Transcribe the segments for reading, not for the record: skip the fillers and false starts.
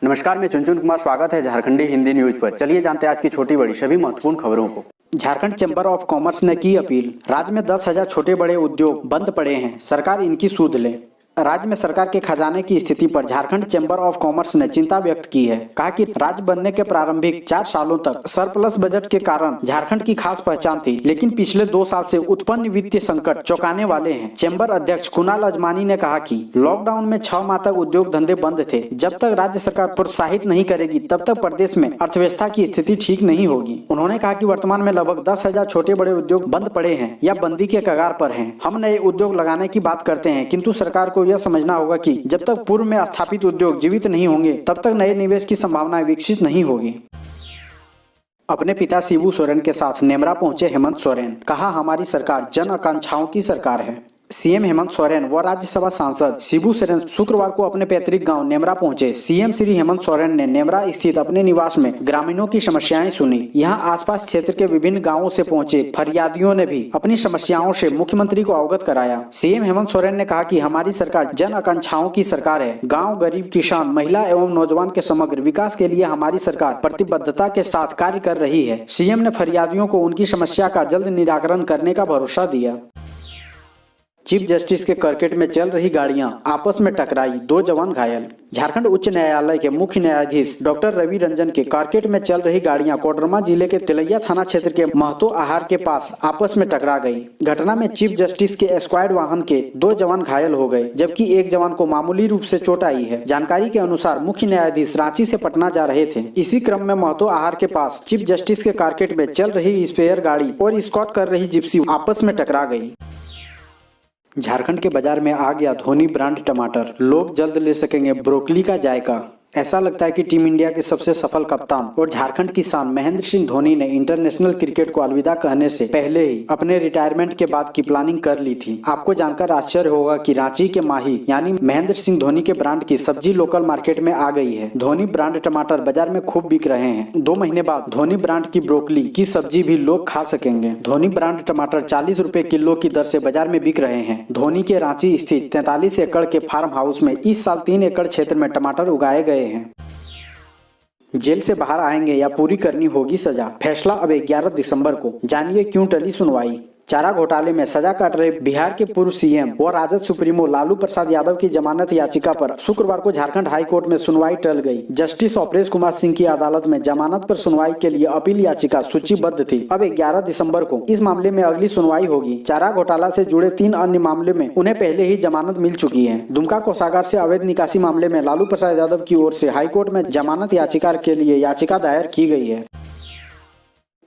नमस्कार, मैं चुनचुन कुमार। स्वागत है झारखंडी हिंदी न्यूज पर। चलिए जानते हैं आज की छोटी बड़ी सभी महत्वपूर्ण खबरों को। झारखंड चैम्बर ऑफ कॉमर्स ने की अपील, राज्य में 10,000 छोटे बड़े उद्योग बंद पड़े हैं, सरकार इनकी सूद ले। राज्य में सरकार के खजाने की स्थिति पर झारखंड चैम्बर ऑफ कॉमर्स ने चिंता व्यक्त की है। कहा कि राज्य बनने के प्रारंभिक 4 सालों तक सरप्लस बजट के कारण झारखंड की खास पहचान थी, लेकिन पिछले 2 साल से उत्पन्न वित्तीय संकट चौंकाने वाले हैं। चैम्बर अध्यक्ष कुणाल अजमानी ने कहा कि लॉकडाउन में 6 माह तक उद्योग धंधे बंद थे। जब तक राज्य सरकार प्रोत्साहित नहीं करेगी तब तक प्रदेश में अर्थव्यवस्था की स्थिति ठीक नहीं होगी। उन्होंने कहा कि वर्तमान में लगभग 10,000 छोटे बड़े उद्योग बंद पड़े हैं या बंदी के कगार पर हैं। हम नए उद्योग लगाने की बात करते हैं, किंतु सरकार को यह समझना होगा कि जब तक पूर्व में स्थापित उद्योग जीवित नहीं होंगे तब तक नए निवेश की संभावनाएं विकसित नहीं होगी। अपने पिता शिबू सोरेन के साथ नेमरा पहुंचे हेमंत सोरेन। कहा, हमारी सरकार जन आकांक्षाओं की सरकार है। सीएम हेमंत सोरेन व राज्यसभा सांसद शिबू सोरेन शुक्रवार को अपने पैतृक गांव नेमरा पहुंचे। सीएम श्री हेमंत सोरेन ने नेमरा स्थित अपने निवास में ग्रामीणों की समस्याएं सुनी। यहां आसपास क्षेत्र के विभिन्न गांवों से पहुंचे फरियादियों ने भी अपनी समस्याओं से मुख्यमंत्री को अवगत कराया। सीएम हेमंत सोरेन ने कहा कि हमारी सरकार जन आकांक्षाओं की सरकार है। गाँव, गरीब, किसान, महिला एवं नौजवान के समग्र विकास के लिए हमारी सरकार प्रतिबद्धता के साथ कार्य कर रही है। सीएम ने फरियादियों को उनकी समस्या का जल्द निराकरण करने का भरोसा दिया। चीफ जस्टिस के करकेट में चल रही गाड़ियां आपस में टकराई, 2 जवान घायल। झारखंड उच्च न्यायालय के मुख्य न्यायाधीश डॉक्टर रवि रंजन के करकेट में चल रही गाड़ियां कोडरमा जिले के तिलैया थाना क्षेत्र के महतो आहार के पास आपस में टकरा गई। घटना में चीफ जस्टिस के स्क्वाड वाहन के 2 जवान घायल हो गए, जबकि एक जवान को मामूली रूप से चोट आई है। जानकारी के अनुसार मुख्य न्यायाधीश रांची से पटना जा रहे थे। इसी क्रम में महतो आहार के पास चीफ जस्टिस के करकेट में चल रही स्पेयर गाड़ी और स्कॉट कर रही जिप्सी आपस में टकरा गई। झारखंड के बाजार में आ गया धोनी ब्रांड टमाटर, लोग जल्द ले सकेंगे ब्रोकली का जायका। ऐसा लगता है कि टीम इंडिया के सबसे सफल कप्तान और झारखंड की शान महेंद्र सिंह धोनी ने इंटरनेशनल क्रिकेट को अलविदा कहने से पहले ही अपने रिटायरमेंट के बाद की प्लानिंग कर ली थी। आपको जानकर आश्चर्य होगा कि रांची के माही यानी महेंद्र सिंह धोनी के ब्रांड की सब्जी लोकल मार्केट में आ गई है। धोनी ब्रांड टमाटर बाजार में खूब बिक रहे हैं। 2 महीने बाद धोनी ब्रांड की ब्रोकली की सब्जी भी लोग खा सकेंगे। धोनी ब्रांड टमाटर 40 रुपए किलो की दर से बाजार में बिक रहे हैं। धोनी के रांची स्थित 43 एकड़ के फार्म हाउस में इस साल 3 एकड़ क्षेत्र में टमाटर उगाए गए हैं। जेल से बाहर आएंगे या पूरी करनी होगी सजा, फैसला अब 11 दिसंबर को। जानिए क्यों टली सुनवाई। चारा घोटाले में सजा काट रहे बिहार के पूर्व सीएम व राजद सुप्रीमो लालू प्रसाद यादव की जमानत याचिका पर शुक्रवार को झारखंड हाई कोर्ट में सुनवाई टल गई। जस्टिस अपरेश कुमार सिंह की अदालत में जमानत पर सुनवाई के लिए अपील याचिका सूचीबद्ध थी। अब 11 दिसंबर को इस मामले में अगली सुनवाई होगी। चारा घोटाला से जुड़े 3 अन्य मामले में उन्हें पहले ही जमानत मिल चुकी है। दुमका कोषागार से अवैध निकासी मामले में लालू प्रसाद यादव की ओर से हाईकोर्ट में जमानत याचिका के लिए याचिका दायर की गई है।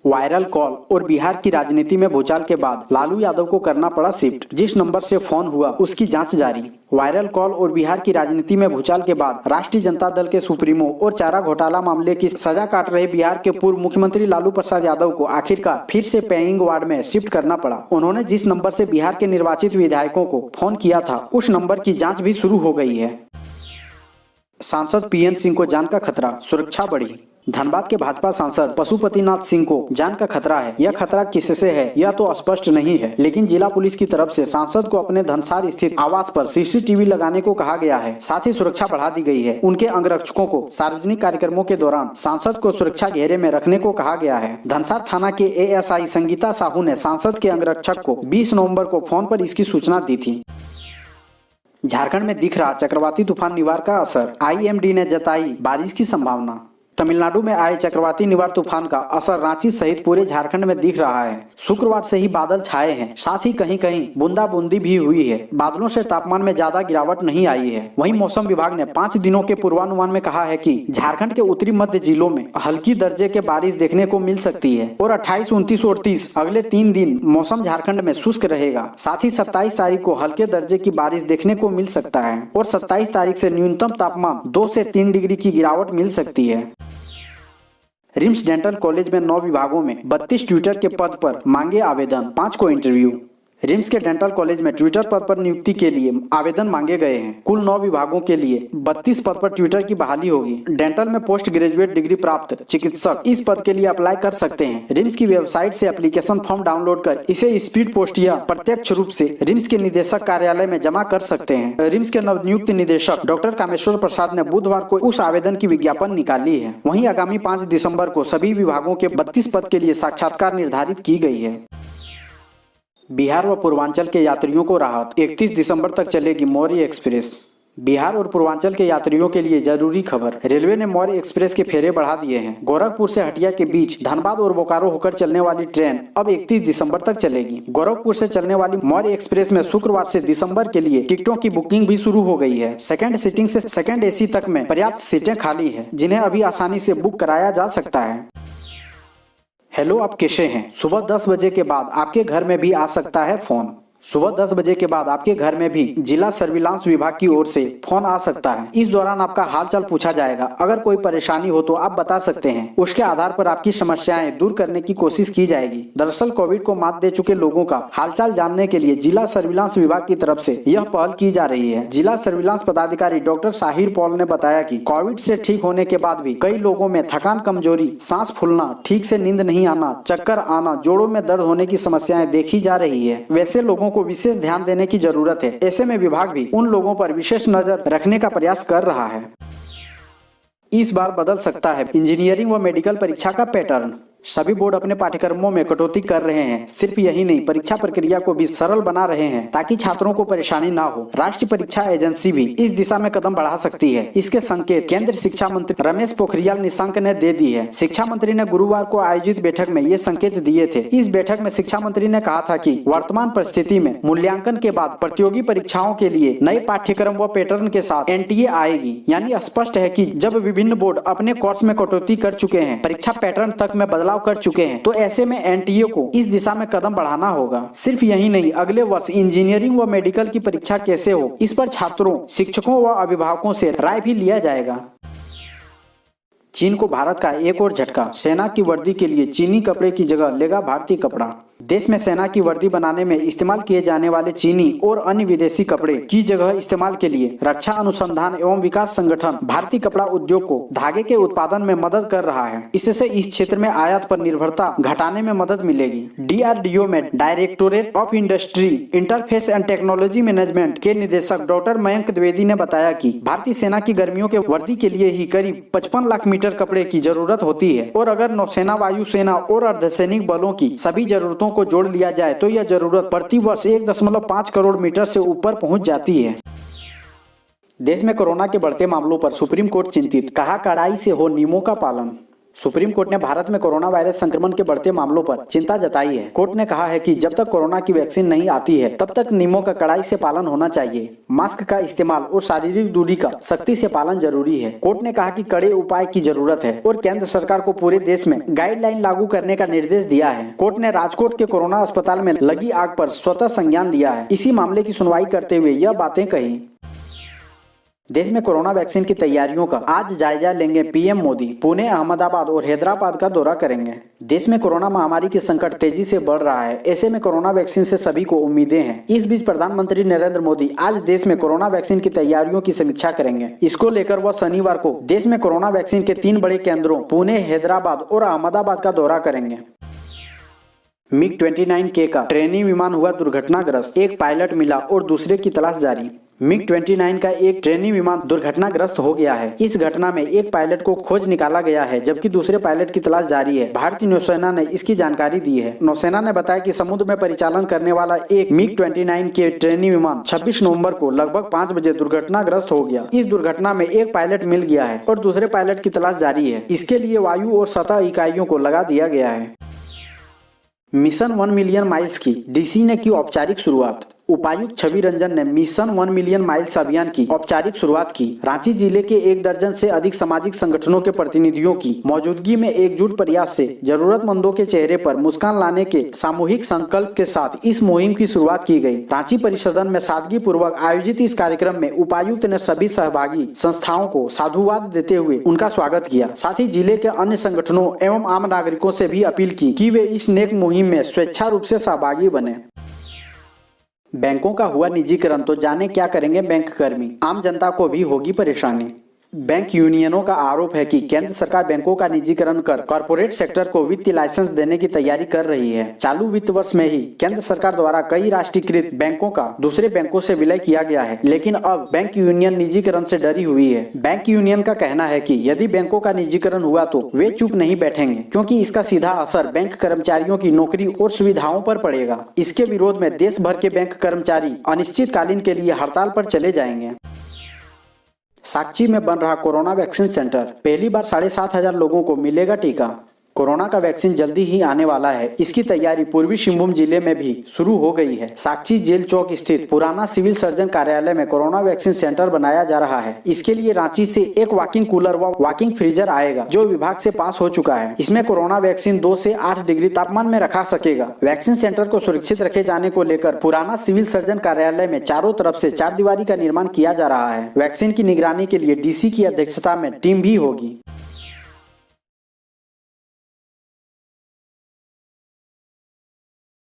वायरल कॉल और बिहार की राजनीति में भूचाल के बाद लालू यादव को करना पड़ा शिफ्ट। जिस नंबर से फोन हुआ उसकी जांच जारी। वायरल कॉल और बिहार की राजनीति में भूचाल के बाद राष्ट्रीय जनता दल के सुप्रीमो और चारा घोटाला मामले की सजा काट रहे बिहार के पूर्व मुख्यमंत्री लालू प्रसाद यादव को आखिरकार फिर से पेइंग वार्ड में शिफ्ट करना पड़ा। उन्होंने जिस नंबर से बिहार के निर्वाचित विधायकों को फोन किया था उस नंबर की जाँच भी शुरू हो गई है। सांसद पीएन सिंह को जान का खतरा, सुरक्षा बढ़ी। धनबाद के भाजपा सांसद पशुपतिनाथ सिंह को जान का खतरा है। यह खतरा किससे है यह तो स्पष्ट नहीं है, लेकिन जिला पुलिस की तरफ से सांसद को अपने धनसार स्थित आवास पर सीसीटीवी लगाने को कहा गया है। साथ ही सुरक्षा बढ़ा दी गई है। उनके अंगरक्षकों को सार्वजनिक कार्यक्रमों के दौरान सांसद को सुरक्षा घेरे में रखने को कहा गया है। धनसार थाना के एएसआई संगीता साहू ने सांसद के अंगरक्षक को 20 नवम्बर को फोन पर इसकी सूचना दी थी। झारखंड में दिख रहा चक्रवाती तूफान निवार का असर, आईएमडी ने जताई बारिश की संभावना। तमिलनाडु में आए चक्रवाती निवार तूफान का असर रांची सहित पूरे झारखंड में दिख रहा है। शुक्रवार से ही बादल छाए हैं, साथ ही कहीं कहीं बूंदाबूंदी भी हुई है। बादलों से तापमान में ज्यादा गिरावट नहीं आई है। वहीं मौसम विभाग ने 5 दिनों के पूर्वानुमान में कहा है कि झारखंड के उत्तरी मध्य जिलों में हल्की दर्जे के बारिश देखने को मिल सकती है और 28, 29 और 30 अगले 3 दिन मौसम झारखंड में शुष्क रहेगा। साथ ही 27 तारीख को हल्के दर्जे की बारिश देखने को मिल सकता है और 27 तारीख से न्यूनतम तापमान 2 से 3 डिग्री की गिरावट मिल सकती है। रिम्स डेंटल कॉलेज में 9 विभागों में 32 ट्यूटर के पद पर मांगे आवेदन, 5 को इंटरव्यू। रिम्स के डेंटल कॉलेज में ट्विटर पद पर नियुक्ति के लिए आवेदन मांगे गए हैं। कुल 9 विभागों के लिए 32 पद पर ट्विटर की बहाली होगी। डेंटल में पोस्ट ग्रेजुएट डिग्री प्राप्त चिकित्सक इस पद के लिए अप्लाई कर सकते हैं। रिम्स की वेबसाइट से एप्लीकेशन फॉर्म डाउनलोड कर इसे स्पीड पोस्ट या प्रत्यक्ष रूप से रिम्स के निदेशक कार्यालय में जमा कर सकते हैं। रिम्स के नवनियुक्त निदेशक डॉक्टर कामेश्वर प्रसाद ने बुधवार को उस आवेदन की विज्ञापन निकाली है। वहीं आगामी 5 दिसंबर को सभी विभागों के 32 पद के लिए साक्षात्कार निर्धारित की गई है। बिहार व पूर्वांचल के यात्रियों को राहत, 31 दिसंबर तक चलेगी मौर्य एक्सप्रेस। बिहार और पूर्वांचल के यात्रियों के लिए जरूरी खबर, रेलवे ने मौर्य एक्सप्रेस के फेरे बढ़ा दिए हैं। गोरखपुर से हटिया के बीच धनबाद और बोकारो होकर चलने वाली ट्रेन अब 31 दिसंबर तक चलेगी। गोरखपुर से चलने वाली मौर्य एक्सप्रेस में शुक्रवार से दिसंबर के लिए टिकटों की बुकिंग भी शुरू हो गई है। सेकंड सीटिंग से सेकंड एसी तक में पर्याप्त सीटें खाली है, जिन्हें अभी आसानी से बुक कराया जा सकता है। हेलो, आप कैसे हैं? सुबह 10 बजे के बाद आपके घर में भी आ सकता है फोन। सुबह 10 बजे के बाद आपके घर में भी जिला सर्विलांस विभाग की ओर से फोन आ सकता है। इस दौरान आपका हालचाल पूछा जाएगा। अगर कोई परेशानी हो तो आप बता सकते हैं। उसके आधार पर आपकी समस्याएं दूर करने की कोशिश की जाएगी। दरअसल कोविड को मात दे चुके लोगों का हालचाल जानने के लिए जिला सर्विलांस विभाग की तरफ से यह पहल की जा रही है। जिला सर्विलांस पदाधिकारी डॉक्टर साहिर पॉल ने बताया कि कोविड से ठीक होने के बाद भी कई लोगों में थकान, कमजोरी, सांस फूलना, ठीक से नींद नहीं आना, चक्कर आना, जोड़ों में दर्द होने की समस्याएं देखी जा रही है। वैसे लोगों को विशेष ध्यान देने की जरूरत है। ऐसे में विभाग भी उन लोगों पर विशेष नजर रखने का प्रयास कर रहा है। इस बार बदल सकता है इंजीनियरिंग व मेडिकल परीक्षा का पैटर्न। सभी बोर्ड अपने पाठ्यक्रमों में कटौती कर रहे हैं। सिर्फ यही नहीं, परीक्षा प्रक्रिया को भी सरल बना रहे हैं ताकि छात्रों को परेशानी ना हो। राष्ट्रीय परीक्षा एजेंसी भी इस दिशा में कदम बढ़ा सकती है। इसके संकेत केंद्रीय शिक्षा मंत्री रमेश पोखरियाल निशंक ने दे दी है। शिक्षा मंत्री ने गुरुवार को आयोजित बैठक में ये संकेत दिए थे। इस बैठक में शिक्षा मंत्री ने कहा था कि वर्तमान परिस्थिति में मूल्यांकन के बाद प्रतियोगी परीक्षाओं के लिए नए पाठ्यक्रम व पैटर्न के साथ एनटीए आएगी। यानी स्पष्ट है कि जब विभिन्न बोर्ड अपने कोर्स में कटौती कर चुके हैं, परीक्षा पैटर्न तक में बदलाव कर चुके हैं, तो ऐसे में एनटीए को इस दिशा में कदम बढ़ाना होगा। सिर्फ यही नहीं, अगले वर्ष इंजीनियरिंग व मेडिकल की परीक्षा कैसे हो, इस पर छात्रों, शिक्षकों व अभिभावकों से राय भी लिया जाएगा। चीन को भारत का एक और झटका, सेना की वर्दी के लिए चीनी कपड़े की जगह लेगा भारतीय कपड़ा। देश में सेना की वर्दी बनाने में इस्तेमाल किए जाने वाले चीनी और अन्य विदेशी कपड़े की जगह इस्तेमाल के लिए रक्षा अनुसंधान एवं विकास संगठन भारतीय कपड़ा उद्योग को धागे के उत्पादन में मदद कर रहा है। इससे इस क्षेत्र में आयात पर निर्भरता घटाने में मदद मिलेगी। DRDO में directorate of industry, interface and technology management के निदेशक डॉक्टर मयंक द्विवेदी ने बताया कि भारतीय सेना की गर्मियों के वर्दी के लिए ही करीब 55 लाख मीटर कपड़े की जरूरत होती है और अगर नौसेना, वायुसेना और अर्धसैनिक बलों की सभी जरूरतों को जोड़ लिया जाए तो यह जरूरत प्रति वर्ष 1.5 करोड़ मीटर से ऊपर पहुंच जाती है। देश में कोरोना के बढ़ते मामलों पर सुप्रीम कोर्ट चिंतित, कहा कड़ाई से हो नियमों का पालन। सुप्रीम कोर्ट ने भारत में कोरोना वायरस संक्रमण के बढ़ते मामलों पर चिंता जताई है। कोर्ट ने कहा है कि जब तक कोरोना की वैक्सीन नहीं आती है तब तक नियमों का कड़ाई से पालन होना चाहिए। मास्क का इस्तेमाल और शारीरिक दूरी का सख्ती से पालन जरूरी है। कोर्ट ने कहा कि कड़े उपाय की जरूरत है और केंद्र सरकार को पूरे देश में गाइडलाइन लागू करने का निर्देश दिया है। कोर्ट ने राजकोट के कोरोना अस्पताल में लगी आग पर स्वतः संज्ञान लिया है। इसी मामले की सुनवाई करते हुए यह बातें कही। देश में कोरोना वैक्सीन की तैयारियों का आज जायजा लेंगे पीएम मोदी। पुणे, अहमदाबाद और हैदराबाद का दौरा करेंगे। देश में कोरोना महामारी की संकट तेजी से बढ़ रहा है। ऐसे में कोरोना वैक्सीन से सभी को उम्मीदें हैं। इस बीच प्रधानमंत्री नरेंद्र मोदी आज देश में कोरोना वैक्सीन की तैयारियों की समीक्षा करेंगे। इसको लेकर वह शनिवार को देश में कोरोना वैक्सीन के 3 बड़े केंद्रों पुणे, हैदराबाद और अहमदाबाद का दौरा करेंगे। MiG-29K का ट्रेनिंग विमान हुआ दुर्घटनाग्रस्त, एक पायलट मिला और दूसरे की तलाश जारी। MiG-29 का एक ट्रेनिंग विमान दुर्घटनाग्रस्त हो गया है। इस घटना में एक पायलट को खोज निकाला गया है जबकि दूसरे पायलट की तलाश जारी है। भारतीय नौसेना ने इसकी जानकारी दी है। नौसेना ने बताया कि समुद्र में परिचालन करने वाला एक MiG-29 के ट्रेनिंग विमान 26 नवंबर को लगभग 5 बजे दुर्घटनाग्रस्त हो गया। इस दुर्घटना में एक पायलट मिल गया है और दूसरे पायलट की तलाश जारी है। इसके लिए वायु और सतह इकाइयों को लगा दिया गया है। मिशन 1 मिलियन माइल्स की डीसी ने की औपचारिक शुरुआत। उपायुक्त छवि रंजन ने मिशन 1 मिलियन माइल्स अभियान की औपचारिक शुरुआत की। रांची जिले के 1 दर्जन से अधिक सामाजिक संगठनों के प्रतिनिधियों की मौजूदगी में एकजुट प्रयास से जरूरतमंदों के चेहरे पर मुस्कान लाने के सामूहिक संकल्प के साथ इस मुहिम की शुरुआत की गई। रांची परिसदन में सादगी पूर्वक आयोजित इस कार्यक्रम में उपायुक्त ने सभी सहभागी संस्थाओं को साधुवाद देते हुए उनका स्वागत किया। साथ ही जिले के अन्य संगठनों एवं आम नागरिकों से भी अपील की कि वे इस नेक मुहिम में स्वेच्छा रूप से सहभागी बने। बैंकों का हुआ निजीकरण तो जाने क्या करेंगे बैंक कर्मी, आम जनता को भी होगी परेशानी। बैंक यूनियनों का आरोप है कि केंद्र सरकार बैंकों का निजीकरण कर कॉर्पोरेट सेक्टर को वित्तीय लाइसेंस देने की तैयारी कर रही है। चालू वित्त वर्ष में ही केंद्र सरकार द्वारा कई राष्ट्रीयकृत बैंकों का दूसरे बैंकों से विलय किया गया है, लेकिन अब बैंक यूनियन निजीकरण से डरी हुई है। बैंक यूनियन का कहना है कि यदि बैंकों का निजीकरण हुआ तो वे चुप नहीं बैठेंगे, क्योंकि इसका सीधा असर बैंक कर्मचारियों की नौकरी और सुविधाओं पर पड़ेगा। इसके विरोध में देश भर के बैंक कर्मचारी अनिश्चितकालीन के लिए हड़ताल पर चले जाएंगे। साक्ची में बन रहा कोरोना वैक्सीन सेंटर, पहली बार 7,500 लोगों को मिलेगा टीका। कोरोना का वैक्सीन जल्दी ही आने वाला है। इसकी तैयारी पूर्वी सिंहभूम जिले में भी शुरू हो गई है। साक्ची जेल चौक स्थित पुराना सिविल सर्जन कार्यालय में कोरोना वैक्सीन सेंटर बनाया जा रहा है। इसके लिए रांची से एक वॉकिंग कूलर व वॉकिंग फ्रीजर आएगा, जो विभाग से पास हो चुका है। इसमें कोरोना वैक्सीन 2 से 8 डिग्री तापमान में रखा सकेगा। वैक्सीन सेंटर को सुरक्षित रखे जाने को लेकर पुराना सिविल सर्जन कार्यालय में चारों तरफ से 4 दीवारी का निर्माण किया जा रहा है। वैक्सीन की निगरानी के लिए डीसी की अध्यक्षता में टीम भी होगी।